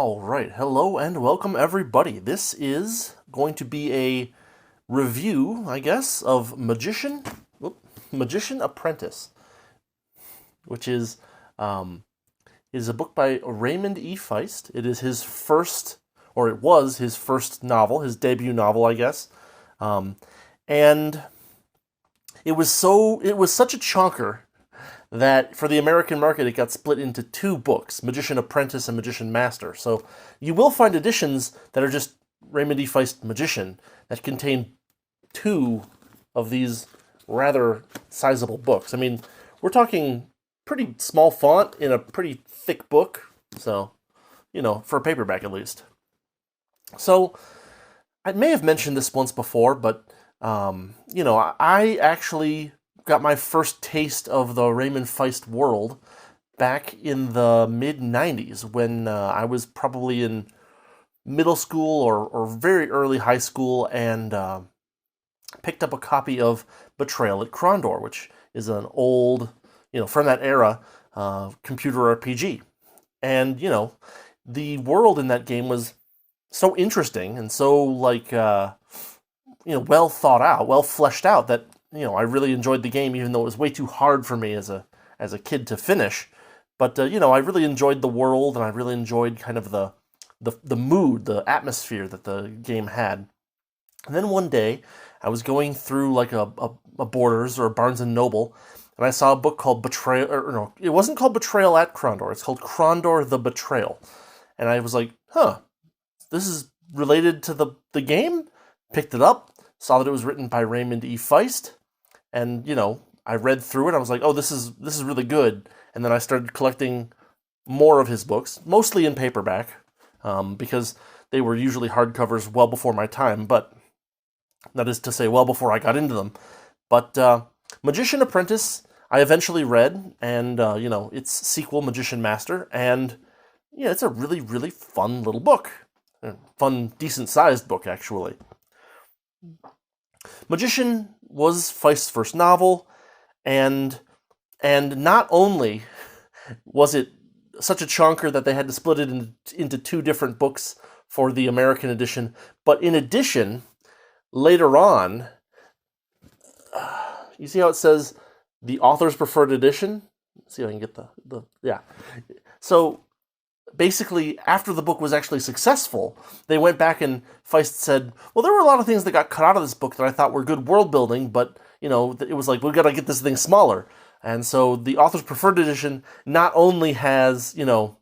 All right, hello and welcome everybody. This is going to be a review, I guess, of Magician Apprentice, which um, is a book by Raymond E. Feist. It is his first, or it was his first novel, his debut novel, I guess, um, and it was such a chonker that for the American market it got split into two books, Magician Apprentice and Magician Master. So you will find editions that are just Raymond E. Feist Magician that contain two of these rather sizable books. I mean, we're talking pretty small font in a pretty thick book, so, for a paperback at least. So I may have mentioned this once before, but, I actually got my first taste of the Raymond Feist world back in the mid 90s when I was probably in middle school or very early high school and picked up a copy of Betrayal at Krondor, which is an old, from that era, computer RPG. And, the world in that game was so interesting and so, well thought out, well fleshed out that I really enjoyed the game, even though it was way too hard for me as a kid to finish. But I really enjoyed the world, and I really enjoyed kind of the mood, the atmosphere that the game had. And then one day, I was going through like a Borders or a Barnes and Noble, and I saw a book called Betrayal. Or no, it wasn't called Betrayal at Krondor. It's called Krondor the Betrayal. And I was like, this is related to the game. Picked it up, saw that it was written by Raymond E. Feist. And I read through it. I was like, "Oh, this is really good." And then I started collecting more of his books, mostly in paperback, because they were usually hardcovers well before my time. But that is to say, well before I got into them. But Magician Apprentice, I eventually read, and its sequel, Magician Master, and it's a really really fun little book, fun, decent sized book actually. Magician was Feist's first novel, and not only was it such a chonker that they had to split it into two different books for the American edition, but in addition, later on, you see how it says the author's preferred edition? Let's see if I can get the yeah. So basically, after the book was actually successful, they went back and Feist said, well, there were a lot of things that got cut out of this book that I thought were good world building, but, it was like, we've got to get this thing smaller. And so the author's preferred edition not only has, the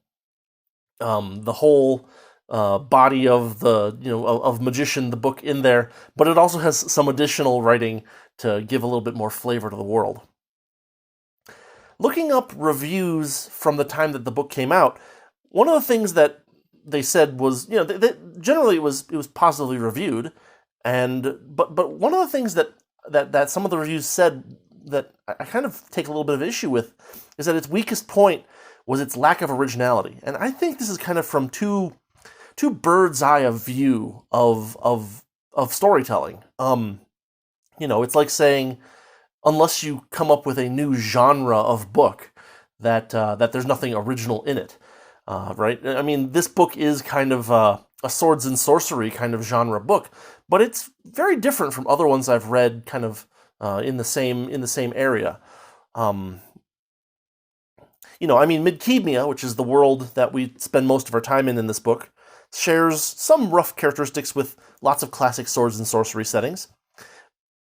whole body of of Magician, the book in there, but it also has some additional writing to give a little bit more flavor to the world. Looking up reviews from the time that the book came out, one of the things that they said was, generally it was positively reviewed, and but one of the things that some of the reviews said that I kind of take a little bit of issue with is that its weakest point was its lack of originality, and I think this is kind of from two bird's eye of view of storytelling. It's like saying unless you come up with a new genre of book that there's nothing original in it. Right? I mean, this book is kind of a swords and sorcery kind of genre book, but it's very different from other ones I've read kind of in the same area. Midkemia, which is the world that we spend most of our time in this book, shares some rough characteristics with lots of classic swords and sorcery settings.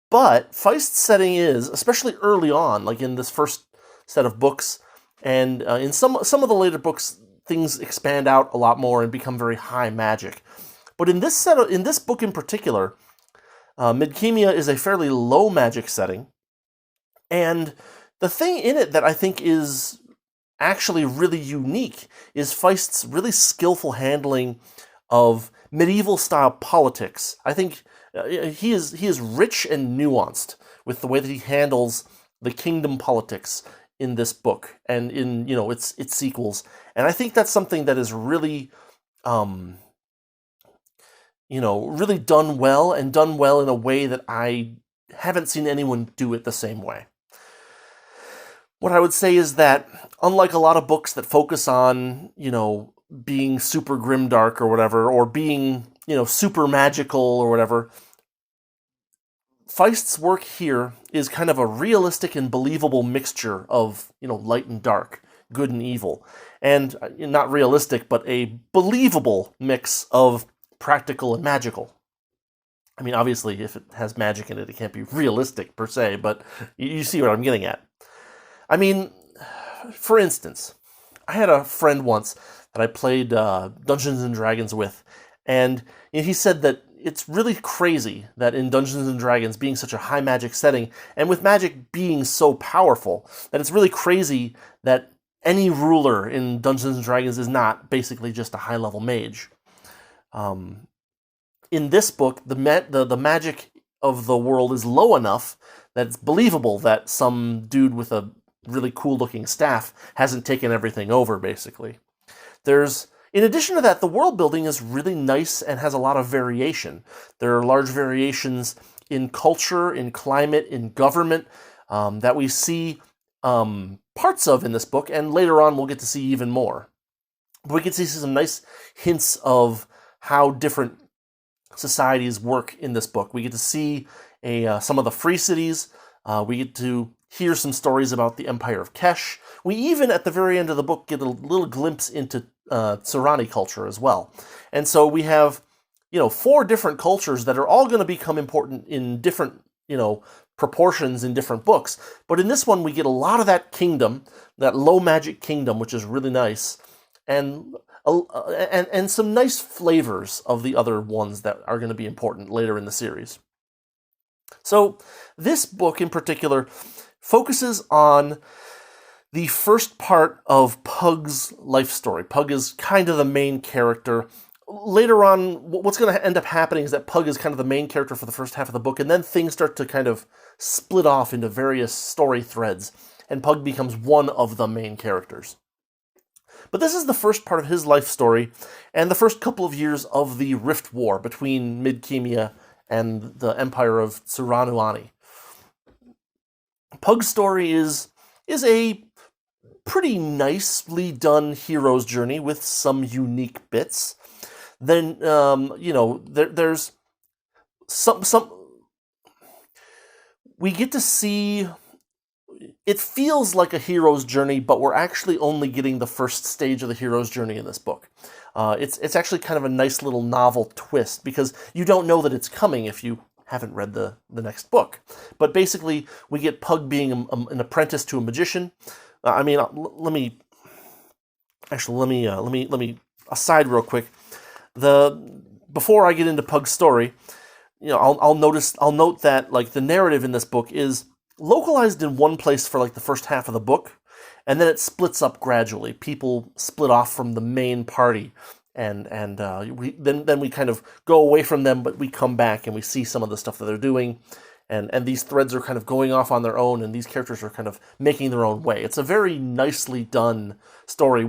But Feist's setting is, especially early on, like in this first set of books, and in some of the later books, things expand out a lot more and become very high magic. But in this book in particular, Midkemia is a fairly low magic setting, and the thing in it that I think is actually really unique is Feist's really skillful handling of medieval style politics. I think he is rich and nuanced with the way that he handles the kingdom politics in this book and in its sequels, and I think that's something that is really, really done well and done well in a way that I haven't seen anyone do it the same way. What I would say is that, unlike a lot of books that focus on, being super grimdark or whatever, or being, super magical or whatever. Feist's work here is kind of a realistic and believable mixture of, light and dark, good and evil. And not realistic, but a believable mix of practical and magical. I mean, obviously, if it has magic in it, it can't be realistic per se, but you see what I'm getting at. I mean, for instance, I had a friend once that I played Dungeons and Dragons with, and he said that it's really crazy that in Dungeons and Dragons, being such a high magic setting, and with magic being so powerful, that it's really crazy that any ruler in Dungeons and Dragons is not basically just a high-level mage. In this book, the magic of the world is low enough that it's believable that some dude with a really cool-looking staff hasn't taken everything over, basically. In addition to that, the world building is really nice and has a lot of variation. There are large variations in culture, in climate, in government that we see parts of in this book, and later on we'll get to see even more. But we can see some nice hints of how different societies work in this book. We get to see some of the free cities. We get to hear some stories about the Empire of Kesh. We even, at the very end of the book, get a little glimpse into Tsurani culture as well. And so we have, 4 different cultures that are all going to become important in different, proportions in different books. But in this one, we get a lot of that kingdom, that low magic kingdom, which is really nice, and some nice flavors of the other ones that are going to be important later in the series. So this book in particular focuses on the first part of Pug's life story. Pug is kind of the main character. Later on, what's going to end up happening is that Pug is kind of the main character for the first half of the book, and then things start to kind of split off into various story threads, and Pug becomes one of the main characters. But this is the first part of his life story, and the first couple of years of the Rift War between Midkemia and the Empire of Tsurani. Pug's story is a pretty nicely done hero's journey with some unique bits. Then, there's some... We get to see... It feels like a hero's journey, but we're actually only getting the first stage of the hero's journey in this book. It's actually kind of a nice little novel twist, because you don't know that it's coming if you haven't read the next book. But basically, we get Pug being an apprentice to a magician. Let me aside real quick. Before I get into Pug's story, I'll note that like the narrative in this book is localized in one place for like the first half of the book, and then it splits up gradually. People split off from the main party, and we kind of go away from them, but we come back and we see some of the stuff that they're doing. And these threads are kind of going off on their own, and these characters are kind of making their own way. It's a very nicely done story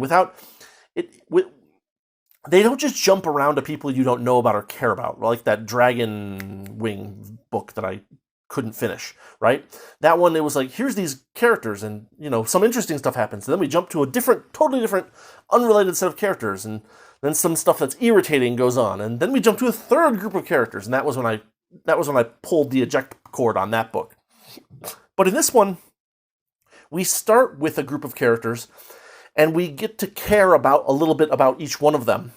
they don't just jump around to people you don't know about or care about, like that Dragon Wing book that I couldn't finish, right? That one, it was like, here's these characters, and, some interesting stuff happens. And then we jump to a totally different, unrelated set of characters, and then some stuff that's irritating goes on. And then we jump to a third group of characters, and that was when I pulled the eject cord on that book. But in this one, we start with a group of characters, and we get to care about a little bit about each one of them.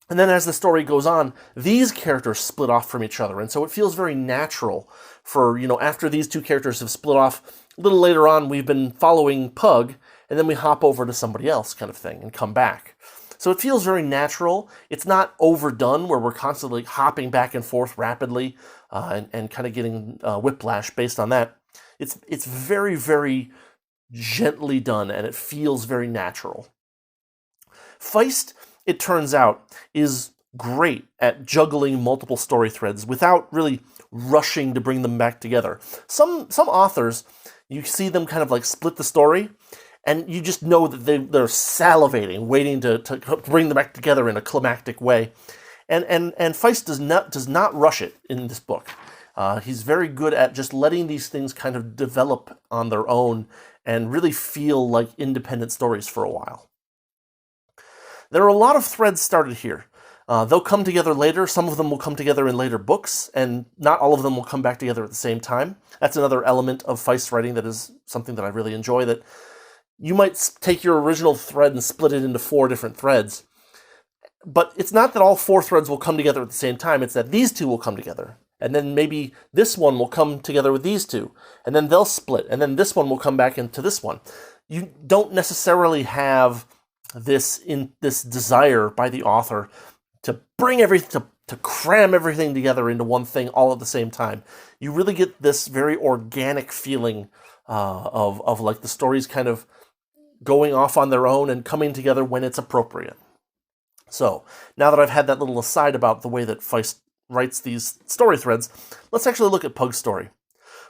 And then as the story goes on, these characters split off from each other. And so it feels very natural for, after these two characters have split off, a little later on, we've been following Pug, and then we hop over to somebody else kind of thing and come back. So it feels very natural. It's not overdone where we're constantly hopping back and forth rapidly and kind of getting whiplash based on that. It's very, very gently done, and it feels very natural. Feist, it turns out, is great at juggling multiple story threads without really rushing to bring them back together. Some authors, you see them kind of like split the story, and you just know that they're salivating, waiting to bring them back together in a climactic way. And Feist does not rush it in this book. He's very good at just letting these things kind of develop on their own and really feel like independent stories for a while. There are a lot of threads started here. They'll come together later. Some of them will come together in later books, and not all of them will come back together at the same time. That's another element of Feist writing that is something that I really enjoy, that you might take your original thread and split it into 4 different threads. But it's not that all 4 threads will come together at the same time. It's that these 2 will come together. And then maybe this one will come together with these 2. And then they'll split. And then this one will come back into this one. You don't necessarily have this desire by the author to bring everything, to cram everything together into one thing all at the same time. You really get this very organic feeling of like the stories kind of going off on their own and coming together when it's appropriate. So, now that I've had that little aside about the way that Feist writes these story threads, let's actually look at Pug's story.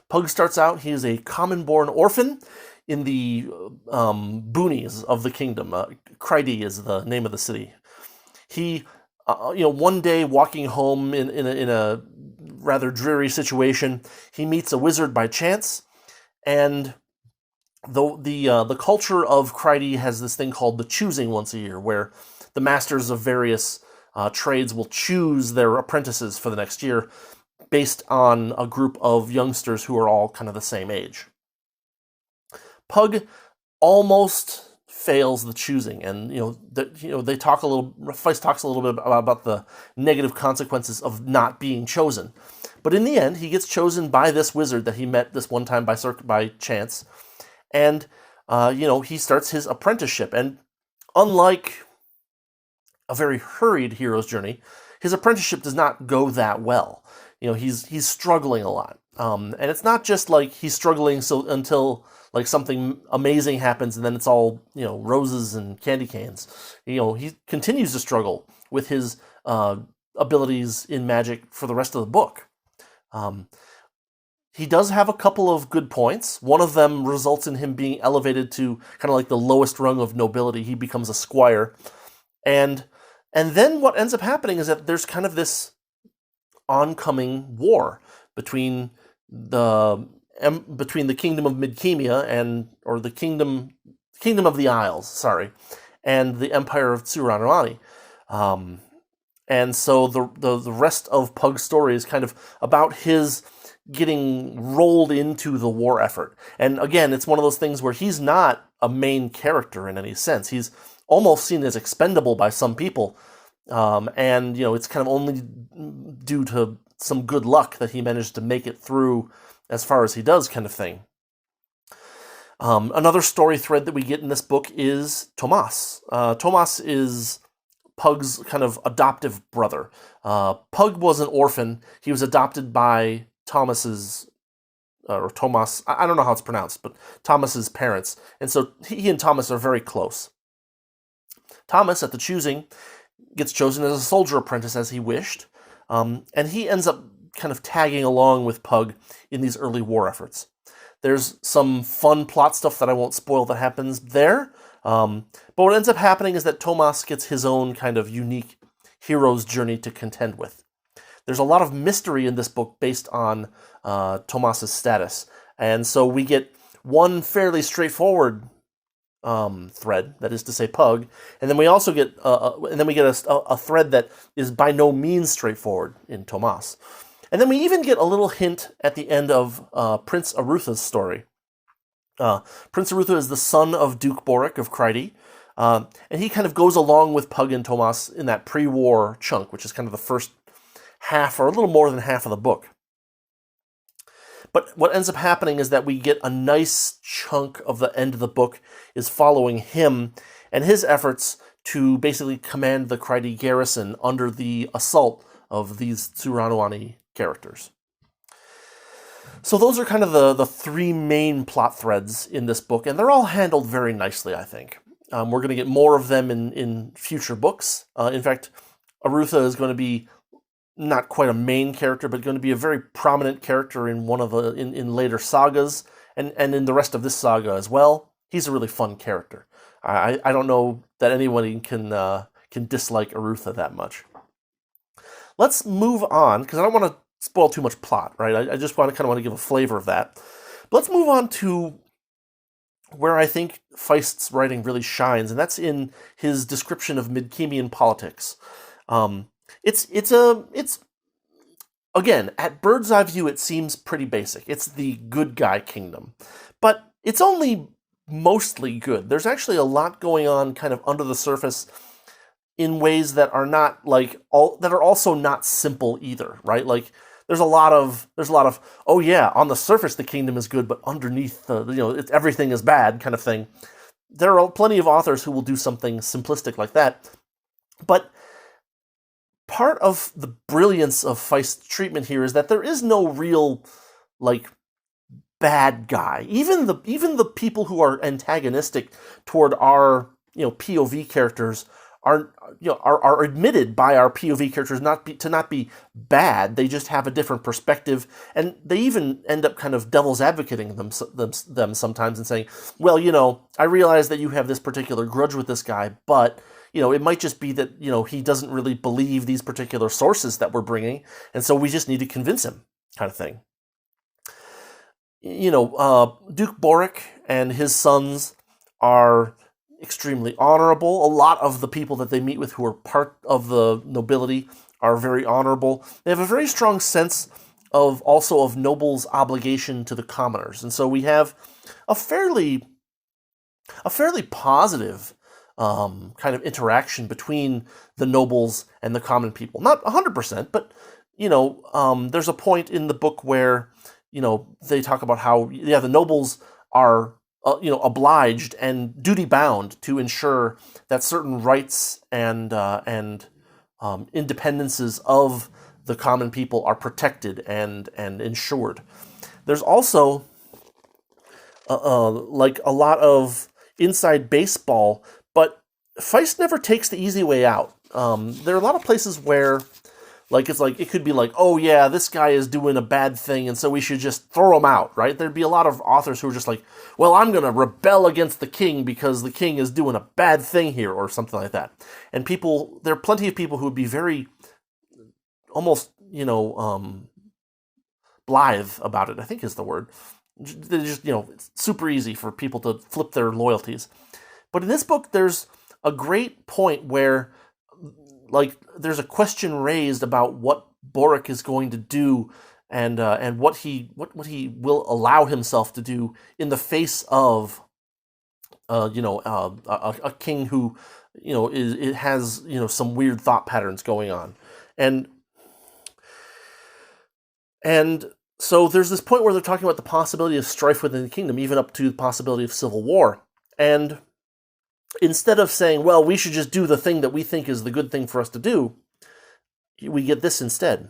Pug starts out, he is a common-born orphan in the boonies of the kingdom. Krondor is the name of the city. He, one day walking home in a rather dreary situation, he meets a wizard by chance, and the culture of Krondor has this thing called the choosing once a year, where the masters of various trades will choose their apprentices for the next year based on a group of youngsters who are all kind of the same age. Pug almost fails the choosing, and they talk a little. Feist talks a little bit about the negative consequences of not being chosen, but in the end, he gets chosen by this wizard that he met this one time by chance, and he starts his apprenticeship. And unlike a very hurried hero's journey, his apprenticeship does not go that well. He's struggling a lot, and it's not just like he's struggling until like something amazing happens and then it's all roses and candy canes. He continues to struggle with his abilities in magic for the rest of the book. He does have a couple of good points. One of them results in him being elevated to kind of like the lowest rung of nobility. He becomes a squire, and then what ends up happening is that there's kind of this oncoming war between the kingdom of Midkemia or the kingdom of the Isles, and the empire of Tsuranamani. And so the rest of Pug's story is kind of about his getting rolled into the war effort. And again, it's one of those things where he's not a main character in any sense. He's almost seen as expendable by some people. And it's kind of only due to some good luck that he managed to make it through as far as he does, kind of thing. Another story thread that we get in this book is Tomas. Tomas is Pug's kind of adoptive brother. Pug was an orphan. He was adopted by Thomas, I don't know how it's pronounced, but Thomas's parents. And so he and Thomas are very close. Thomas, at the choosing, gets chosen as a soldier apprentice as he wished, and he ends up kind of tagging along with Pug in these early war efforts. There's some fun plot stuff that I won't spoil that happens there, but what ends up happening is that Tomas gets his own kind of unique hero's journey to contend with. There's a lot of mystery in this book based on Tomas's status, and so we get one fairly straightforward thread, that is to say Pug, and then we also get a thread that is by no means straightforward in Tomas. And then we even get a little hint at the end of Prince Arutha's story. Prince Arutha is the son of Duke Boric of Krondor, and he kind of goes along with Pug and Tomas in that pre-war chunk, which is kind of the first half or a little more than half of the book. But what ends up happening is that we get a nice chunk of the end of the book is following him and his efforts to basically command the Krondor garrison under the assault of these Tsuranamani characters. So those are kind of the 3 main plot threads in this book, and they're all handled very nicely, I think. We're going to get more of them in future books. In fact, Arutha is going to be not quite a main character, but going to be a very prominent character in one of the in later sagas, and in the rest of this saga as well. He's a really fun character. I don't know that anyone can dislike Arutha that much. Let's move on, because I don't want to spoil too much plot, right? I just kind of want to give a flavor of that. But let's move on to where I think Feist's writing really shines, and that's in his description of Midkemian politics. Um, it's again, at bird's eye view, it seems pretty basic. It's the good guy kingdom, but it's only mostly good. There's actually a lot going on kind of under the surface in ways that are not like all that are also not simple either, right? Like there's a lot of oh yeah, on the surface the kingdom is good, but underneath everything is bad kind of thing. There are plenty of authors who will do something simplistic like that, but part of the brilliance of Feist's treatment here is that there is no real like bad guy. Even the people who are antagonistic toward our POV characters are admitted by our POV characters to not be bad. They just have a different perspective, and they even end up kind of devil's advocating them sometimes and saying, well, I realize that you have this particular grudge with this guy, but it might just be that he doesn't really believe these particular sources that we're bringing, and so we just need to convince him, kind of thing. Duke Boric and his sons are extremely honorable. A lot of the people that they meet with who are part of the nobility are very honorable. They have a very strong sense of nobles' obligation to the commoners, and so we have a fairly positive kind of interaction between the nobles and the common people. Not 100%, but there's a point in the book where they talk about how the nobles are obliged and duty bound to ensure that certain rights and independences of the common people are protected and ensured. There's also like a lot of inside baseball, but Feist never takes the easy way out. There are a lot of places where it could be like, oh yeah, this guy is doing a bad thing, and so we should just throw him out, right? There'd be a lot of authors who are just like, well, I'm going to rebel against the king because the king is doing a bad thing here, or something like that. And there are plenty of people who would be very, almost, blithe about it, I think is the word. They're just, it's super easy for people to flip their loyalties. But in this book, there's a great point where there's a question raised about what Boric is going to do and what he will allow himself to do in the face of a king who it has some weird thought patterns going on, and so there's this point where they're talking about the possibility of strife within the kingdom, even up to the possibility of civil war. And instead of saying, well, we should just do the thing that we think is the good thing for us to do, we get this instead.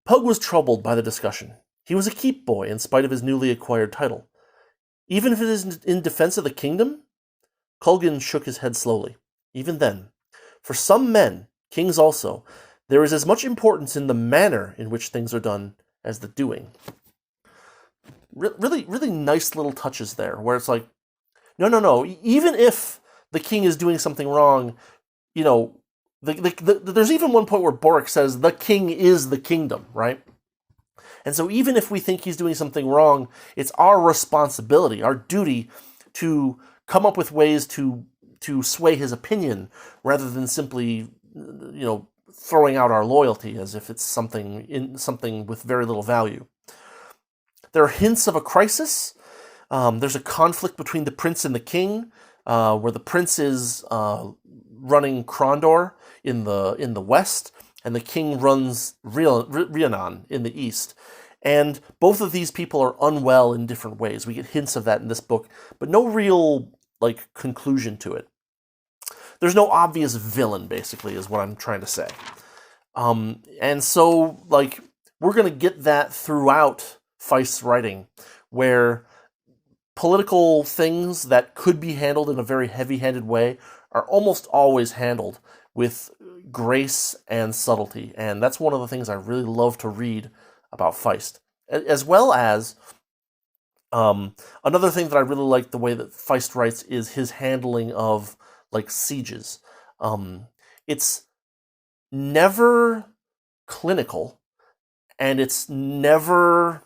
Pug was troubled by the discussion. He was a keep boy in spite of his newly acquired title. Even if it is in defense of the kingdom? Culgin shook his head slowly. Even then, for some men, kings also, there is as much importance in the manner in which things are done as the doing. Really, really nice little touches there, where it's like, no. Even if the king is doing something wrong, there's even one point where Boric says the king is the kingdom, right? And so even if we think he's doing something wrong, it's our responsibility, our duty, to come up with ways to sway his opinion rather than simply, throwing out our loyalty as if it's something with very little value. There are hints of a crisis. There's a conflict between the prince and the king, where the prince is running Krondor in the west, and the king runs Rhiannon in the east. And both of these people are unwell in different ways. We get hints of that in this book, but no real conclusion to it. There's no obvious villain, basically, is what I'm trying to say. And so, we're going to get that throughout Feist's writing, where political things that could be handled in a very heavy-handed way are almost always handled with grace and subtlety. And that's one of the things I really love to read about Feist. As well as, another thing that I really like the way that Feist writes is his handling of sieges. It's never clinical, and it's never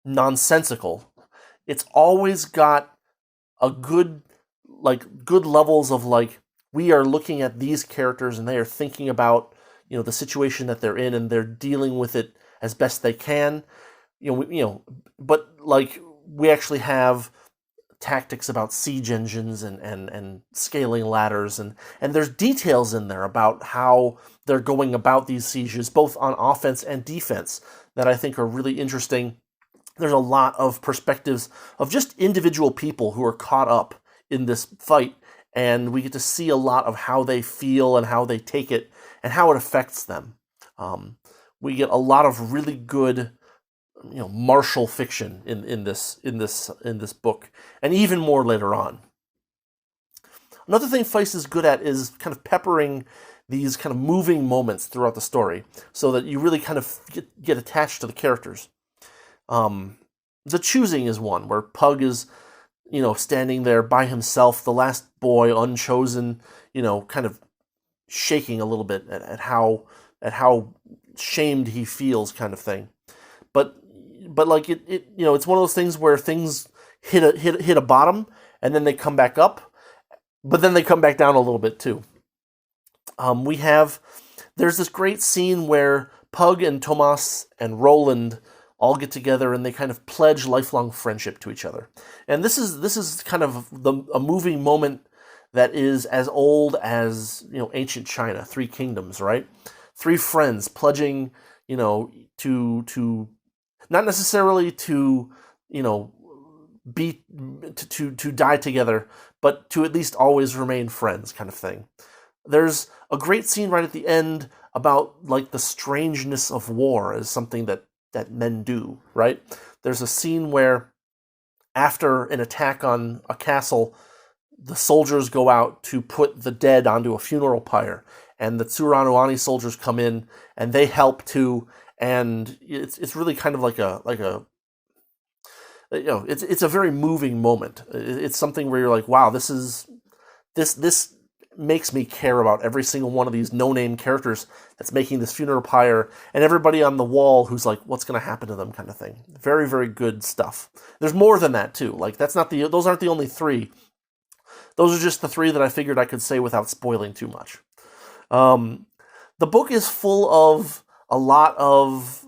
nonsensical. it's always got a good levels of like, we are looking at these characters and they are thinking about, the situation that they're in, and they're dealing with it as best they can. But like, we actually have tactics about siege engines and scaling ladders, and there's details in there about how they're going about these sieges, both on offense and defense, that I think are really interesting. There's a lot of perspectives of just individual people who are caught up in this fight, and we get to see a lot of how they feel and how they take it and how it affects them. We get a lot of really good, martial fiction in this book, and even more later on. Another thing Feist is good at is kind of peppering these kind of moving moments throughout the story, so that you really kind of get attached to the characters. The choosing is one where Pug is, standing there by himself, the last boy, unchosen, kind of shaking a little bit at how shamed he feels, kind of thing. But like it's one of those things where things hit a bottom, and then they come back up, but then they come back down a little bit too. There's this great scene where Pug and Tomas and Roland all get together and they kind of pledge lifelong friendship to each other. And this is kind of a moving moment that is as old as, ancient China, Three Kingdoms, right? Three friends pledging, to not necessarily to, to die together, but to at least always remain friends, kind of thing. There's a great scene right at the end about like the strangeness of war as something that men do, right? There's a scene where after an attack on a castle, the soldiers go out to put the dead onto a funeral pyre, and the Tsuranoani soldiers come in and they help too, and it's really kind of like a it's a very moving moment. It's something where you're like, wow, this makes me care about every single one of these no-name characters that's making this funeral pyre, and everybody on the wall who's like, what's going to happen to them, kind of thing. Very, very good stuff. There's more than that too. Like, those aren't the only three. Those are just the three that I figured I could say without spoiling too much. The book is full of a lot of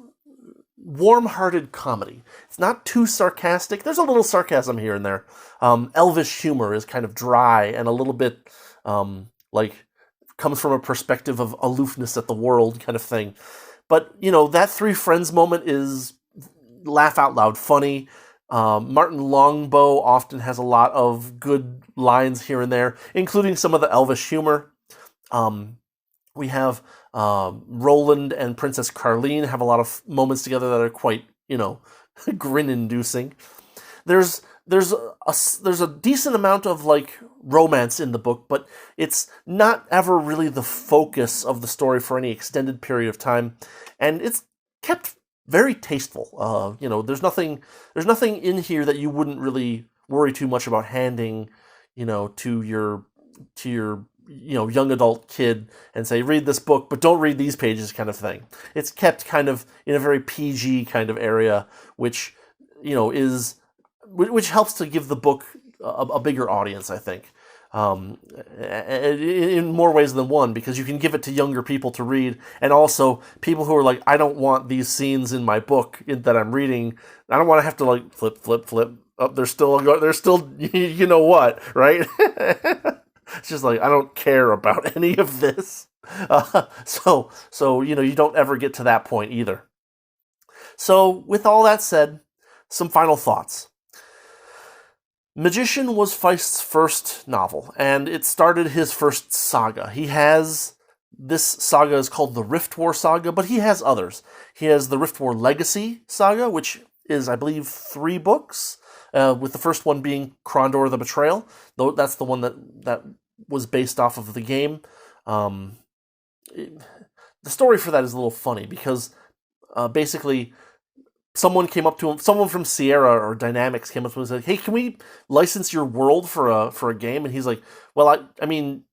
warm-hearted comedy. It's not too sarcastic. There's a little sarcasm here and there. Elvish humor is kind of dry and a little bit comes from a perspective of aloofness at the world, kind of thing. But, that three friends moment is laugh out loud funny. Martin Longbow often has a lot of good lines here and there, including some of the Elvish humor. We have Roland and Princess Carleen have a lot of moments together that are quite, grin-inducing. There's a decent amount of like romance in the book, but it's not ever really the focus of the story for any extended period of time, and it's kept very tasteful. There's nothing in here that you wouldn't really worry too much about handing, to your young adult kid and say, read this book, but don't read these pages, kind of thing. It's kept kind of in a very PG kind of area, which helps to give the book a bigger audience, I think, in more ways than one, because you can give it to younger people to read, and also people who are like, I don't want these scenes in my book that I'm reading. I don't want to have to like flip. Oh, they're still, you know what, right? It's just like, I don't care about any of this. So you don't ever get to that point either. So with all that said, some final thoughts. Magician was Feist's first novel, and it started his first saga. This saga is called the Rift War Saga, but he has others. He has the Rift War Legacy Saga, which is, I believe, 3 books, with the first one being Krondor the Betrayal, though that's the one that was based off of the game. The story for that is a little funny, because basically someone came up to him, someone from Sierra or Dynamics came up to him and said, hey, can we license your world for a game? And he's like, well, I mean,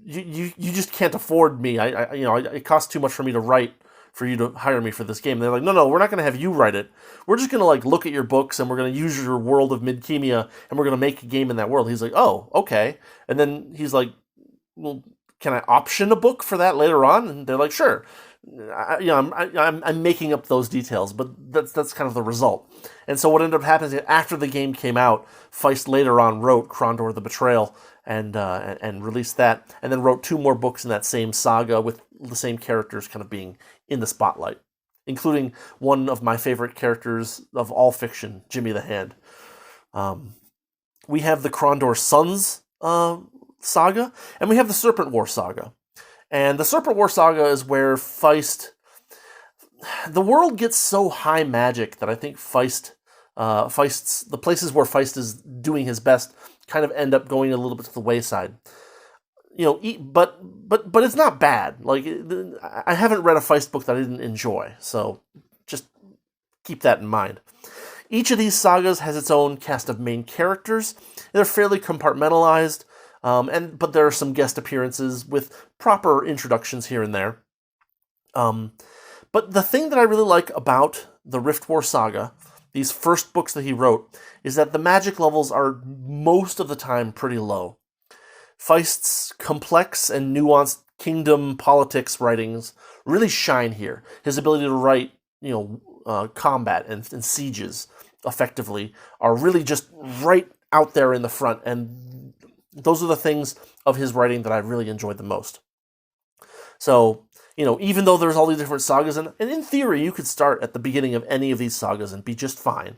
you just can't afford me. It costs too much for me to write for you to hire me for this game. And they're like, no, we're not going to have you write it. We're just going to like look at your books and we're going to use your world of Midkemia and we're going to make a game in that world. He's like, oh, okay. And then he's like, well, can I option a book for that later on? And they're like, sure. I'm making up those details, but that's kind of the result. And so what ended up happening is after the game came out, Feist later on wrote Krondor the Betrayal and released that, and then wrote 2 more books in that same saga with the same characters kind of being in the spotlight, including one of my favorite characters of all fiction, Jimmy the Hand. We have the Krondor Sons saga, and we have the Serpent War saga. And the Serpent War saga is where Feist... The world gets so high magic that I think the places where Feist is doing his best kind of end up going a little bit to the wayside. But it's not bad. Like, I haven't read a Feist book that I didn't enjoy, so just keep that in mind. Each of these sagas has its own cast of main characters. They're fairly compartmentalized, but there are some guest appearances with proper introductions here and there. But the thing that I really like about the Rift War saga, these first books that he wrote, is that the magic levels are most of the time pretty low. Feist's complex and nuanced kingdom politics writings really shine here. His ability to write, combat and sieges effectively are really just right out there in the front, and those are the things of his writing that I really enjoyed the most. So, even though there's all these different sagas, and in theory you could start at the beginning of any of these sagas and be just fine.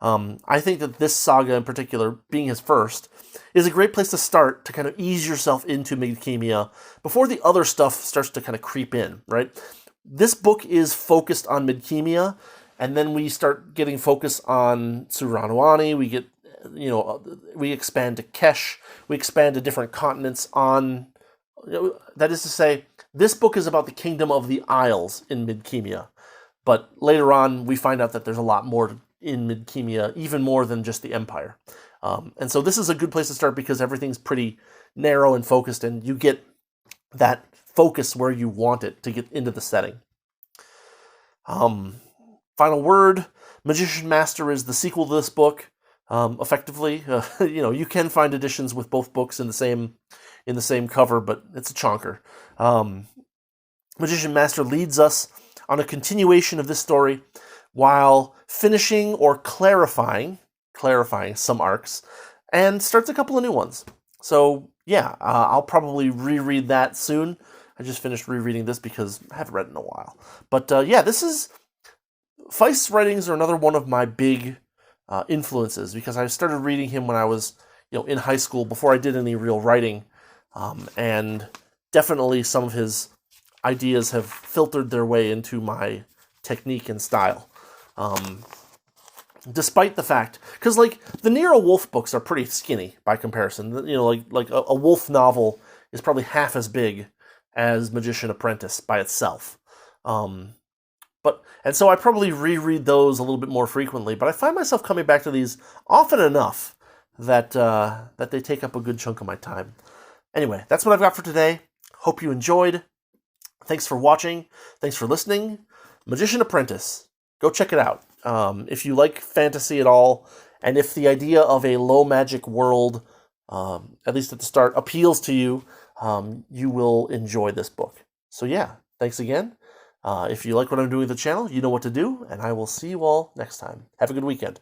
I think that this saga in particular, being his first, is a great place to start to kind of ease yourself into Midkemia before the other stuff starts to kind of creep in, right? This book is focused on Midkemia, and then we start getting focus on Suranuani. We get, we expand to Kesh. We expand to different continents on... that is to say, this book is about the Kingdom of the Isles in Midkemia. But later on, we find out that there's a lot more in Midkemia, even more than just the Empire. And so this is a good place to start because everything's pretty narrow and focused, and you get that focus where you want it to get into the setting. Final word, Magician Master is the sequel to this book. Effectively, you can find editions with both books in the same cover, but it's a chonker. Magician Master leads us on a continuation of this story while finishing or clarifying some arcs, and starts a couple of new ones. So yeah, I'll probably reread that soon. I just finished rereading this because I haven't read it in a while. But this is... Feist's writings are another one of my big influences, because I started reading him when I was in high school, before I did any real writing, and definitely some of his ideas have filtered their way into my technique and style. Despite the fact, because the Nero Wolfe books are pretty skinny by comparison. Like a Wolfe novel is probably half as big as Magician Apprentice by itself. And so I probably reread those a little bit more frequently, but I find myself coming back to these often enough that they take up a good chunk of my time. Anyway, that's what I've got for today. Hope you enjoyed. Thanks for watching. Thanks for listening. Magician Apprentice. Go check it out. If you like fantasy at all, and if the idea of a low magic world, at least at the start, appeals to you, you will enjoy this book. So yeah, thanks again. If you like what I'm doing with the channel, you know what to do, and I will see you all next time. Have a good weekend.